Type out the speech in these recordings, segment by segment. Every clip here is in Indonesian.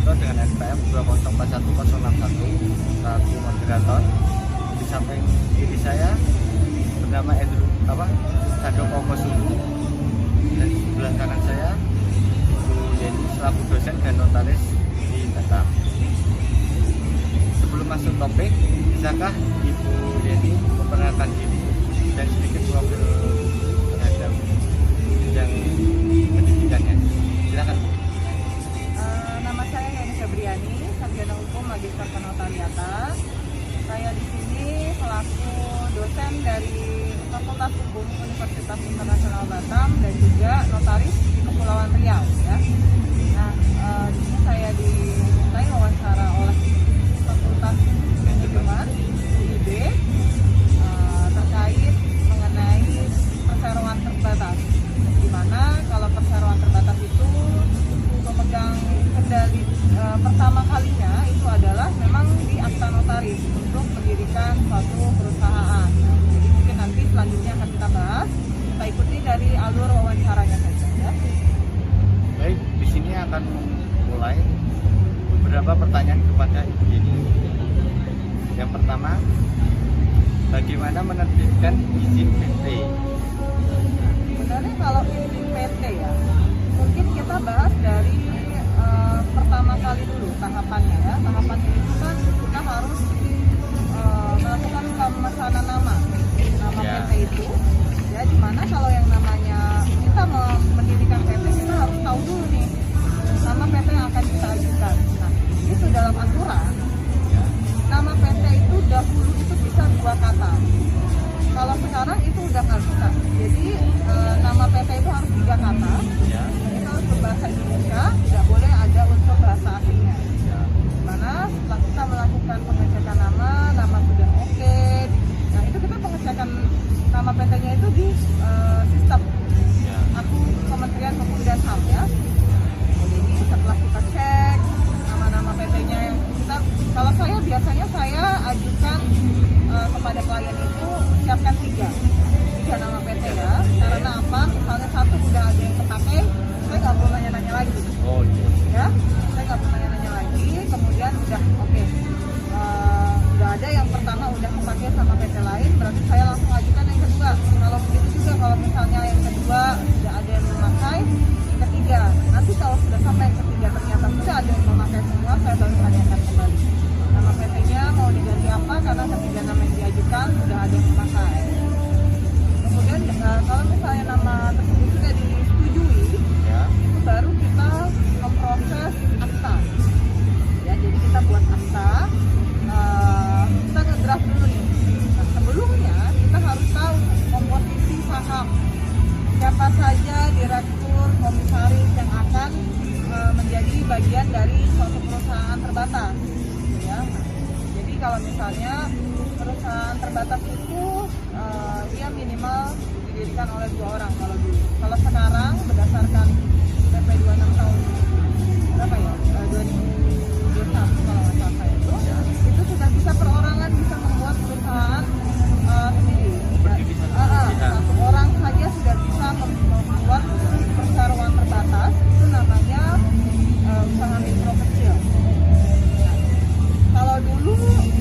Sugiarto dengan NPM 2041061 selaku moderator. Di samping kiri saya bernama Sandoko Kosulu, dan di sebelah kanan saya Bu Yeni selaku dosen dan notaris di Batam. Sebelum masuk topik, bisakah Ibu Yeni memperkenalkan diri dan sedikit profil terhadap bidang pendidikannya? Silakan. Nama saya Yeni Febriani, sarjana hukum magister penotariatan. Saya di sini selaku dosen dari Fakultas Hukum Universitas Internasional Batam dan juga notaris di Kepulauan Riau. Ya. Nah, di sini saya dimintai wawancara oleh Fakultas Manajemen UIB terkait mengenai perseroan terbatas. Di mana kalau perseroan terbatas itu memegang kendali pertama kalinya itu adalah memang di akta notaris untuk mendirikan suatu perusahaan. Jadi mungkin nanti selanjutnya akan kita bahas. Kita ikuti dari alur wawancaranya saja. Ya. Baik, di sini akan mulai beberapa pertanyaan kepada Ibu Yeni. Yang pertama, bagaimana menerbitkan izin PT? Sebenarnya kalau izin PT ya, mungkin kita bahas dari pertama kali dulu tahapannya ya. Tahapannya itu kan kita harus melakukan pemesanan nama PT itu. Ya, dimana kalau yang namanya kita mendirikan PT, kita harus tahu dulu nih nama PT yang akan kita ajukan. Nah, itu dalam aturan nama PT itu dahulu itu bisa 2 kata. Kalau sekarang itu udah nggak bisa. Jadi nama PT itu harus 3 kata. Itu harus berbahasa Indonesia, tidak boleh ada unsur bahasa asingnya. Dimana setelah kita melakukan pengecekan nama sudah oke. Nah, itu kita pengecekan nama PT-nya itu di sistem aku Kementerian Hukum dan HAM ya. Jadi setelah kita cek nama-nama PT-nya yang kita, kalau saya biasanya saya ajukan kepada klien itu siapkan 3 nama PT ya. Karena apa? Misalnya satu udah ada yang terpakai, saya nggak perlu nanya-nanya lagi. Oh iya. Ya, saya nggak perlu nanya-nanya lagi. Kemudian udah oke. Udah ada yang pertama udah kepake sama PT lain, berarti saya langsung ajukan yang kedua. Kalau begitu juga kalau misalnya yang kedua sudah ada yang memakai, yang ketiga. Nanti kalau sudah sampai yang ketiga ternyata sudah ada yang memakai semua, saya baru tanyakan kembali. Nama PT-nya mau diganti apa karena ketiga nama yang diajukan sudah ada yang memakai. Kemudian kalau misalnya nama tersebut sudah disetujui, itu baru kita memproses akta. Ya, jadi kita buat akta, kita ngedraft dulu nih. Nah, sebelumnya kita harus tahu komposisi saham, siapa saja direktur, komisaris yang akan menjadi bagian dari suatu perusahaan terbatas. Ya, jadi kalau misalnya perusahaan terbatas itu dia minimal didirikan oleh 2 orang kalau dulu. Kalau sekarang berdasarkan PP 26 tahun berapa ya? 2021 kalau nggak salah itu sudah bisa perorangan bisa membuat perusahaan sendiri. Satu orang saja sudah bisa membuat perseroan terbatas. Itu namanya usaha mikro kecil. Kalau dulu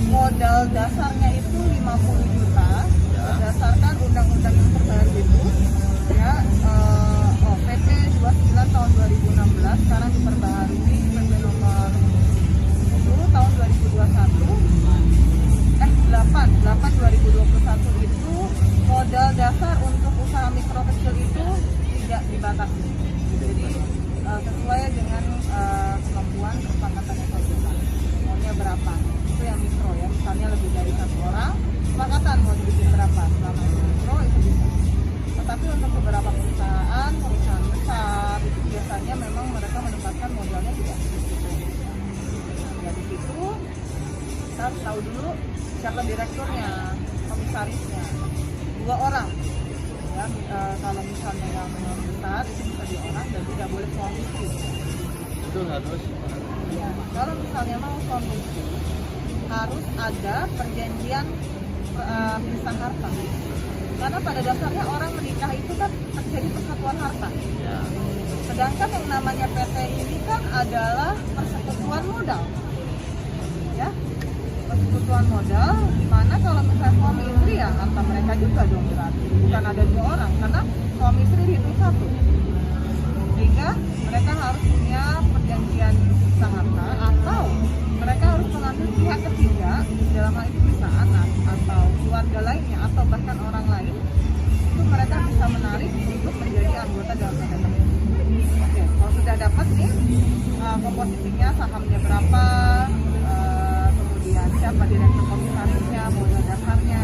modal dasarnya itu 50 juta berdasarkan undang-undang yang terbaru itu ya, PP 29 tahun 2016 sekarang diperbaharui PP nomor 10 tahun 2021 8 2021 itu modal dasar untuk usaha mikro kecil itu tidak dibatasi. Jadi sesuai dengan kemampuan kesepakatan yang bersama. Maunya berapa? Itu yang mikro ya. Misalnya lebih dari 1 orang, kesepakatan mau dibikin berapa? Selama itu mikro itu bisa. Tetapi untuk beberapa perusahaan besar itu biasanya memang mereka menempatkan modalnya tidak segitu. Dari situ kita harus tahu dulu siapa direkturnya, komisarisnya, 2 orang. Ya, kalau misalnya yang besar itu bisa 2 orang dan tidak boleh suami istri. Itu harus. Ya, kalau misalnya mau suami istri harus ada perjanjian pisah harta. Karena pada dasarnya orang menikah itu kan terjadi persatuan harta. Ya. Sedangkan yang namanya PT ini kan adalah persekutuan persekutuan modal, ya, persekutuan modal. Dimana kalau misalnya suami istri ya harta mereka juga dong berarti, bukan ada 2 orang, karena suami istri dihitung 1, sehingga mereka harus punya perjanjian sisa harta, atau mereka harus mengambil pihak ketiga, dalam hal itu bisa anak atau keluarga lainnya atau bahkan orang lain, itu mereka bisa menarik untuk menjadi anggota dalam PT. Oke, kalau sudah dapat nih komposisinya, sahamnya berapa, kemudian siapa direktur komisarisnya, modal dasarnya,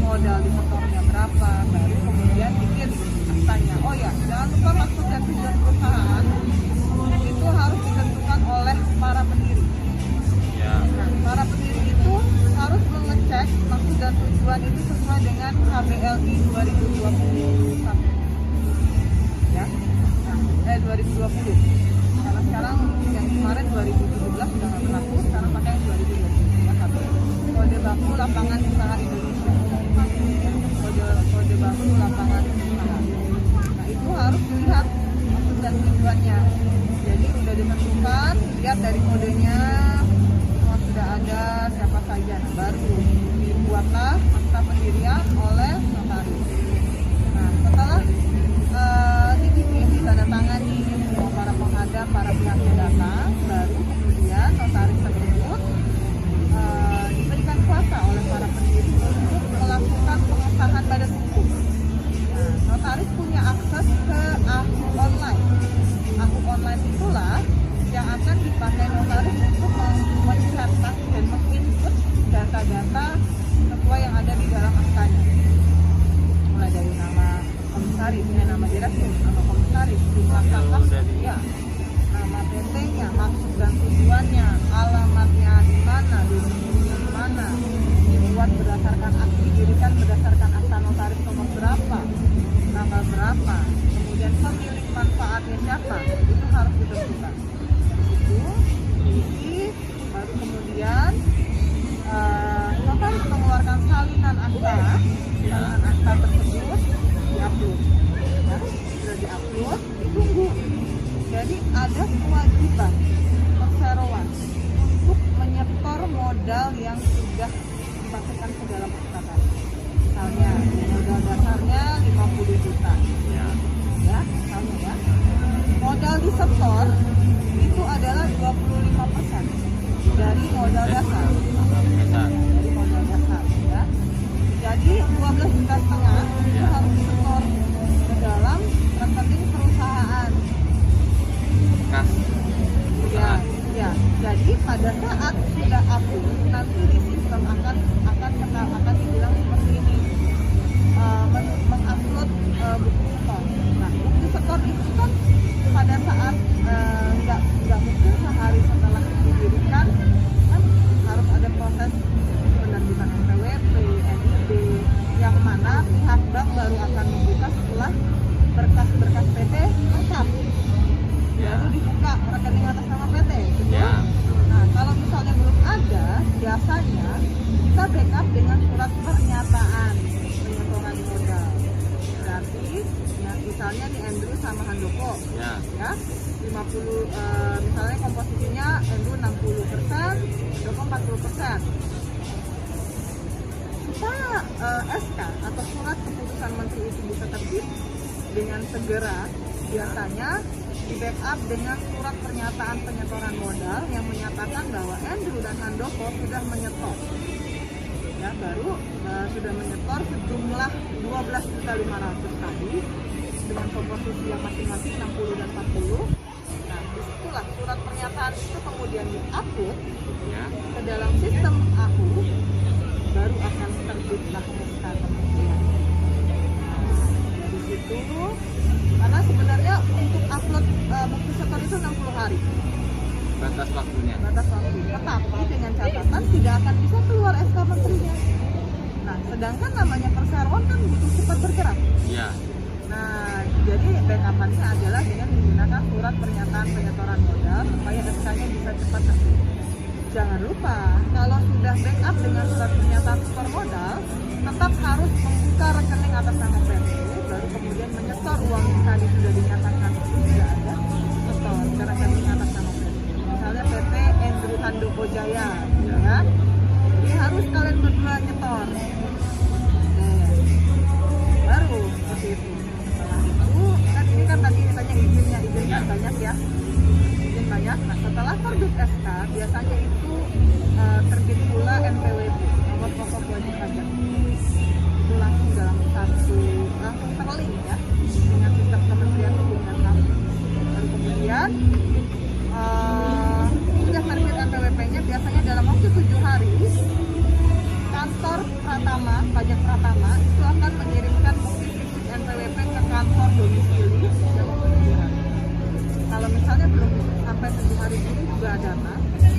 modal disetornya berapa, baru kemudian bikin aktanya. Oh ya, jangan lupa maksud dan tujuan perusahaan itu harus ditentukan oleh para pendiri. Ya. Nah, para pendiri itu harus mengecek maksud dan tujuan itu sesuai dengan KBLI 2021. Ya. Nah, 2020. Karena sekarang yang kemarin 2017 sudah nggak berlaku, sekarang pakai yang 2020. Kode baku lapangan usaha Indonesia. Kode baku lapangan usaha. Nah, itu harus dilihat maksud dan tujuannya. Jadi sudah ditentukan, lihat dari kodenya semua sudah ada siapa saja, baru dibuatlah akta pendirian oleh notaris. Nah, setelah dibikin, ditandatangani, semua para penghadap, para pihaknya datang, baru kemudian notaris tersebut diberikan kuasa oleh para pendiri untuk melakukan pengesahan badan hukum. Nah, notaris punya akses ke akun online. Akun online itulah yang akan dipakai notaris untuk mencetak dan menginput data-data sesuai yang ada di dalam aktanya. Mulai dari nama komisaris, nama direktur, nama komisaris, jumlah saham, ya, nama PT-nya, maksud dan tujuannya, alamatnya di mana, domisilinya di mana, dibuat berdasarkan didirikan berdasarkan akta notaris nomor berapa, tanggal berapa, kemudian pemilik manfaatnya siapa, itu harus ditentukan. Itu diisi, baru kemudian notaris mengeluarkan salinan akta. Salinan akta tersebut diupload, ya, sudah diupload, ditunggu. Jadi ada kewajiban perseroan untuk menyetor modal yang sudah dimasukkan ke dalam akta tadi. Misalnya modal dasarnya 50 juta, ya, misalnya ya. Modal disetor itu adalah 25% dari modal dasar. Dari modal dasar, ya. Jadi 12,5 juta itu harus disetor ke dalam rekening perusahaan. Kas. Ya. Jadi pada saat sudah upload, nanti di sistem akan dibilang seperti ini, mengupload bukti setor. Nah, bukti setor itu kan pada saat nggak mungkin sehari setelah didirikan, kan harus ada proses penerbitan NPWP, NIB, yang mana pihak bank baru akan membuka setelah berkas-berkas PT lengkap. Baru dibuka rekening atas nama PT. Ya. Nah, kalau misalnya belum ada, biasanya kita backup dengan surat pernyataan penyetoran modal. Berarti, ya, misalnya nih Andrew sama Handoko, ya, 50, misalnya komposisinya Andrew 60%, Handoko 40%. Supaya SK atau surat keputusan menteri itu bisa terbit dengan segera, biasanya di backup dengan surat pernyataan penyetoran modal yang menyatakan bahwa Andrew dan Handoko sudah menyetor, ya, baru sudah menyetor sejumlah 12.500 tadi dengan komposisi yang masing-masing 60 dan 40. Nah, disitulah surat pernyataan itu kemudian di-upload, ya, ke dalam sistem AHU, baru akan terbitlah SK kemudian. Dari situ, karena sebenarnya untuk upload bukti setor itu 60 hari Batas waktunya. batas waktu, tetapi dengan catatan tidak akan bisa keluar SK menterinya. Nah, sedangkan namanya perseroan kan butuh cepat bergerak. Iya. Nah, jadi backupannya adalah dengan menggunakan surat pernyataan penyetoran modal supaya SK-nya bisa cepat terbit. Jangan lupa, kalau sudah backup dengan surat pernyataan setor modal, tetap harus membuka rekening atas nama PT, baru kemudian menyetor uang yang tadi sudah dinyatakan itu tidak ada, setor ke rekening atas nama PT. Misalnya PT Handoko Jaya, ya. Jadi harus kalian berdua nyetor. Baru seperti itu. Setelah itu kan ini kan tadi katanya izin banyak ya. Izin banyak. Nah setelah terbit SK biasanya itu terbit pula NPWP, nomor pokok wajib pajak. Itu langsung dalam langsung terlink ya dengan sistem Kementerian Hukum dan HAM. Lalu kemudian sudah terbit NPWP-nya biasanya dalam waktu 7 hari kantor Pratama, pajak Pratama itu akan mengirimkan bukti fisik NPWP ke kantor domisili dalam waktu 7 hari. Kalau misalnya belum sampai 7 hari ini juga data,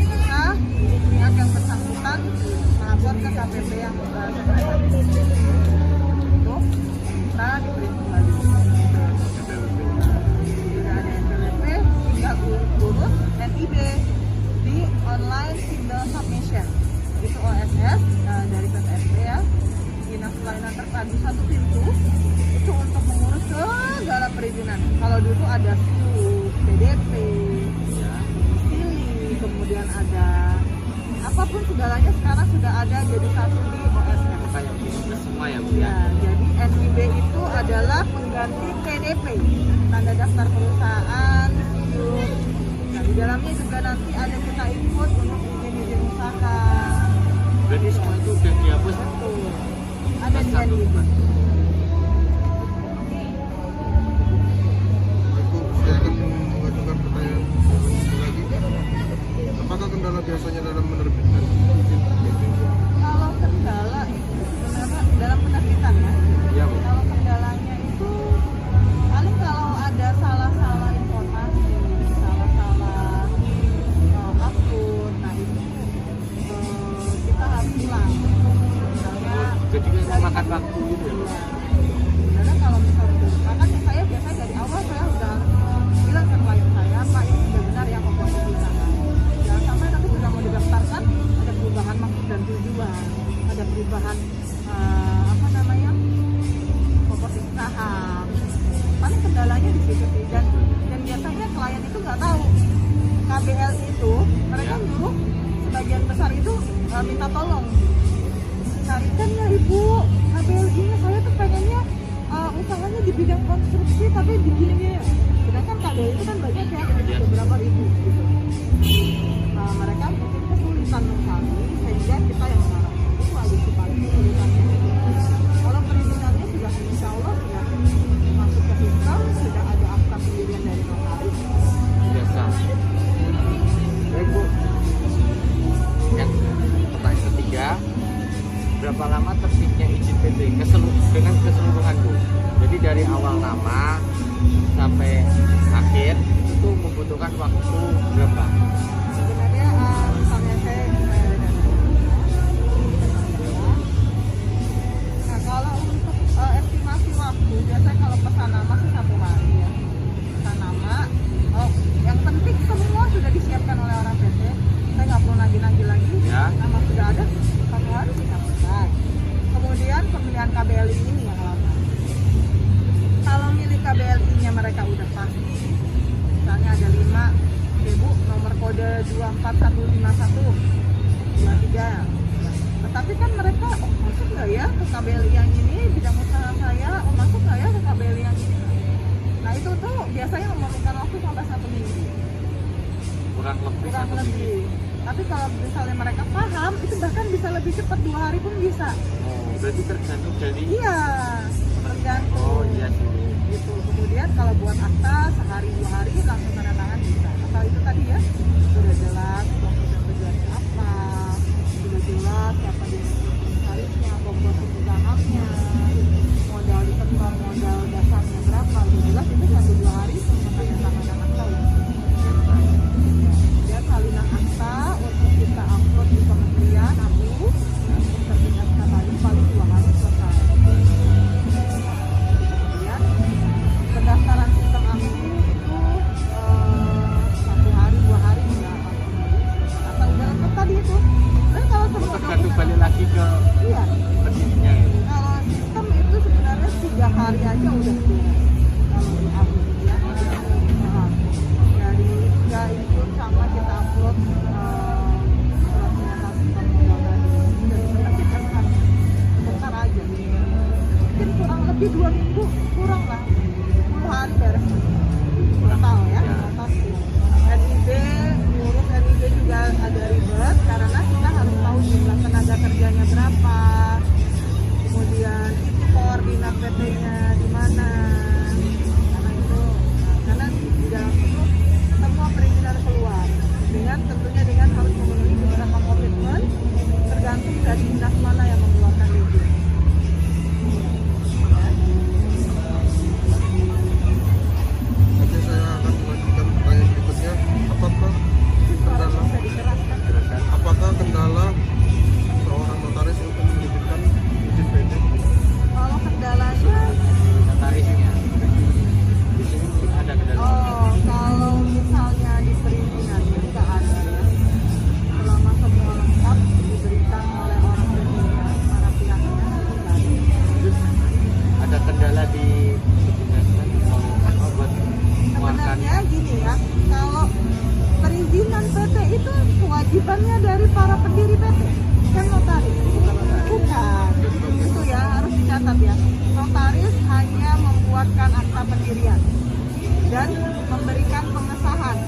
maka pihak yang bersangkutan melapor ke KPP yang bersangkutan untuk kita diberi kembali. Sudah ada NPWP, tinggal urus NIB di online single submission. Itu OSS dari PTSP ya, Dinas Pelayanan Terpadu satu pintu itu untuk mengurus segala perizinan. Kalau dulu ada SUP, PDP, domisili, kemudian ada apapun segalanya sekarang sudah ada jadi satu di OSS. Kayak gitu semua ya Bu ya. Ya, jadi NIB itu adalah pengganti PDP, tanda daftar perusahaan, SIUP. Nah, di dalamnya juga nanti ada kita input untuk izin usaha. Berarti semua itu udah dihapus. Betul. Ada di NIB. Saya akan mengajukan pertanyaan lagi. Apakah kendala biasanya dalam menerbitkan izin PDP? Kalau kendala itu sebenarnya dalam penerbitan ya. Iya Bu. Kalau kendalanya itu paling kalau ada salah-salah informasi, salah-salah akun, nah itu kita harus ulang. Misalnya, Jadi kan memakan waktu gitu ya Bu. karena kalau misalnya makanya saya biasanya dari awal saya udah bilang ke klien saya, Pak ini sudah benar ya komposisi usaha. Jangan sampai nanti sudah mau didaftarkan ada perubahan maksud dan tujuan, ada perubahan apa namanya komposisi saham. Paling kendalanya di situ sih dan biasanya klien itu nggak tahu KBL itu mereka nyuruh sebagian besar itu minta tolong carikan ya ibu KBL-nya, saya tuh pengennya usahanya di bidang konstruksi tapi di gini ya. Sedangkan KBL itu kan banyak ya, beberapa ribu gitu. Nah, mereka mungkin kesulitan kami sehingga kita yang marah. Itu aja sih paling kesulitannya. Kalau perizinannya sudah insya Allah sudah masuk ke sistem, sudah ada akta pendirian dari notaris. Biasa. Baik Bu. Yang pertanyaan ketiga, berapa lama terbitnya izin PT dengan keseluruhan Bu? Jadi dari awal nama sampai akhir itu membutuhkan waktu berapa? Sebenarnya misalnya saya nah kalau untuk estimasi waktu biasanya kalau pesan nama sih 1 hari ya. Pesan nama yang penting semua sudah disiapkan oleh orang PT, saya nggak perlu nagih lagi Ya. nama sudah ada 1 hari sudah selesai. Kemudian pemilihan KBLI ini yang lama. Kalau milih KBLI-nya mereka udah pasti, misalnya ada 5, Bu, nomor kode 24151, 23. Tetapi kan mereka, masuk nggak ya ke KBLI yang ini, bidang usaha saya, masuk nggak ya ke KBLI yang ini? Nah itu tuh biasanya memerlukan waktu sampai 1 minggu. Kurang lebih Kurang 1 minggu. lebih. Tapi kalau misalnya mereka paham, itu bahkan bisa lebih cepat, 2 hari pun bisa. Oh, berarti tergantung dari Iya, tergantung. Oh iya sih. Gitu. Kemudian kalau buat akta sehari 2 hari langsung tanda tangan bisa. Asal itu tadi ya sudah jelas maksud dan tujuannya apa, sudah jelas siapa direkturnya, komposisi sahamnya, modal disetor, modal dasarnya berapa, sudah jelas itu 1-2 hari langsung tanda tangan dan akta. Dan salinan akta untuk kita upload di kementerian aku terbit akta tadi paling 2 hari selesai. Kemudian pendaftaran sistem aku itu 1 hari 2 hari udah asal udah lengkap tadi itu. Dan kalau semua Tergantung balik lagi ke iya, pendidikannya. kalau sistem itu sebenarnya 3 hari aja udah beres. Kalau di aku ya, dari 3 input sama kita upload lebih 2 minggu kurang lah, 10 hari beres total ya, pasti. NIB, ngurus NIB juga ada ribet karena kita harus tahu jumlah tenaga kerjanya berapa, kemudian itu koordinat PT-nya di mana, karena itu karena di dalam itu semua perizinan keluar dengan tentunya dengan harus memenuhi beberapa komitmen tergantung dari dinas mana yang mengeluarkan izin. Nanti saya akan melanjutkan pertanyaan berikutnya. Apakah kendala seorang notaris untuk menerbitkan izin PT? Kalau kendalanya, notarisnya di sini ada kendala. kalau misalnya di perizinannya nggak ada ya. Selama semua lengkap diberikan oleh orang berbeda, para pihaknya nggak ada. Terus ada kendala di buat mengeluarkan. Sebenarnya gini ya, kalau perizinan PT itu kewajibannya dari para pendiri PT, bukan notaris. Bukan. Itu ya harus dicatat ya. Notaris hanya membuatkan akta pendirian dan memberikan pengesahan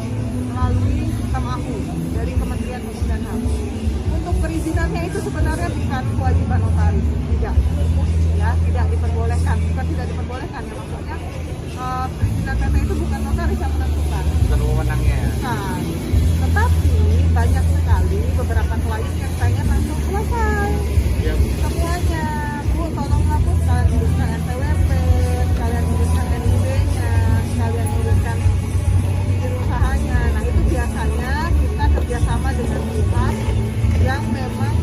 melalui sistem AHU dari Kementerian Hukum dan HAM. Untuk perizinannya itu sebenarnya bukan kewajiban notaris, tidak. Ya, tidak diperbolehkan. Bukan tidak diperbolehkan ya, maksudnya perizinan PT itu bukan notaris yang menentukan. Bukan wewenangnya. Bukan. Tetapi banyak sekali beberapa klien yang pengen langsung selesai Ya, semuanya. Bu, tolong hapuskan, uruskan NPWP, kalian uruskan NIB-nya, kalian uruskan izin usahanya. Nah itu biasanya kita kerjasama dengan pihak yang memang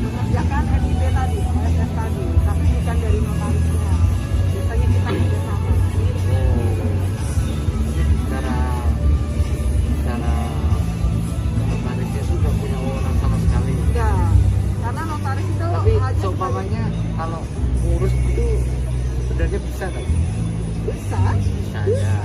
mengerjakan NIB tadi, OSS tadi, tapi bukan dari notarisnya. Biasanya kita kerjasama. secara notarisnya sudah punya wewenang sama sekali. Enggak, karena notaris itu Tapi hanya seumpamanya kalau urus itu sebenarnya bisa kan? bisa, Bisa ya.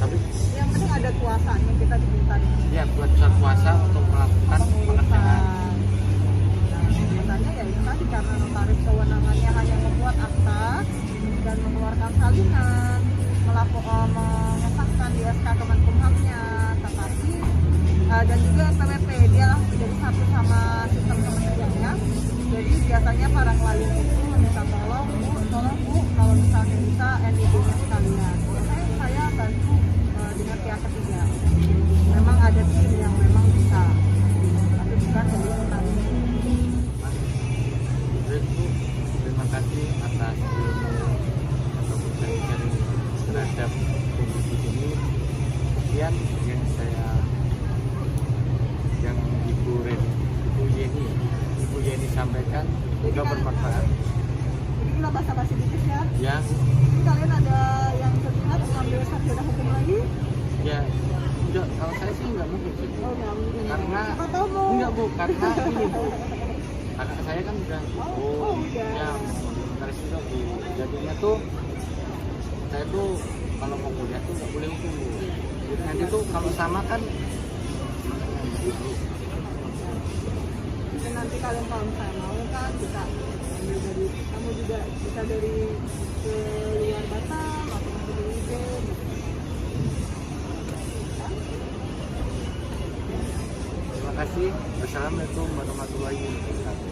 Tapi yang penting ada kuasanya, kita diminta ya buat suatu kuasa untuk melakukan pekerjaan. Nah, sebenarnya ya itu tadi karena notaris kewenangannya hanya membuat akta dan mengeluarkan salinan, mengesahkan di SK Kemenkumhamnya, tetapi dan juga NPWP dia langsung jadi satu sama sistem kementeriannya. Jadi biasanya para klien itu minta tolong bu kalau misalnya bisa NIB-nya sekalian. Biasanya saya bantu dengan pihak ketiga. Memang ada tim yang memang bisa, tapi bukan dari notaris. Terima kasih atas ilmu ataupun sharing terhadap kondisi ini. Sekian yang Ibu Yeni sampaikan, juga bermanfaat. Jadi kita basa-basi dikit ya. Ya, Jadi kalian ada yang terlihat mengambil sarjana hukum lagi? ya, enggak, kalau saya sih nggak mungkin sih. Oh nggak mungkin. Karena Siapa tahu mau. enggak bu, karena ini bu, kakak saya kan udah udah. ya notaris juga bu. Jadinya tuh saya tuh kalau mau kuliah tuh nggak boleh hukum bu. Jadi nanti tuh kalau sama kan Jadi nanti kalian kalau misalnya mau kan bisa ambil dari kamu juga bisa dari ke luar Batam atau ke IB gitu. terima kasih. Wassalamualaikum warahmatullahi wabarakatuh.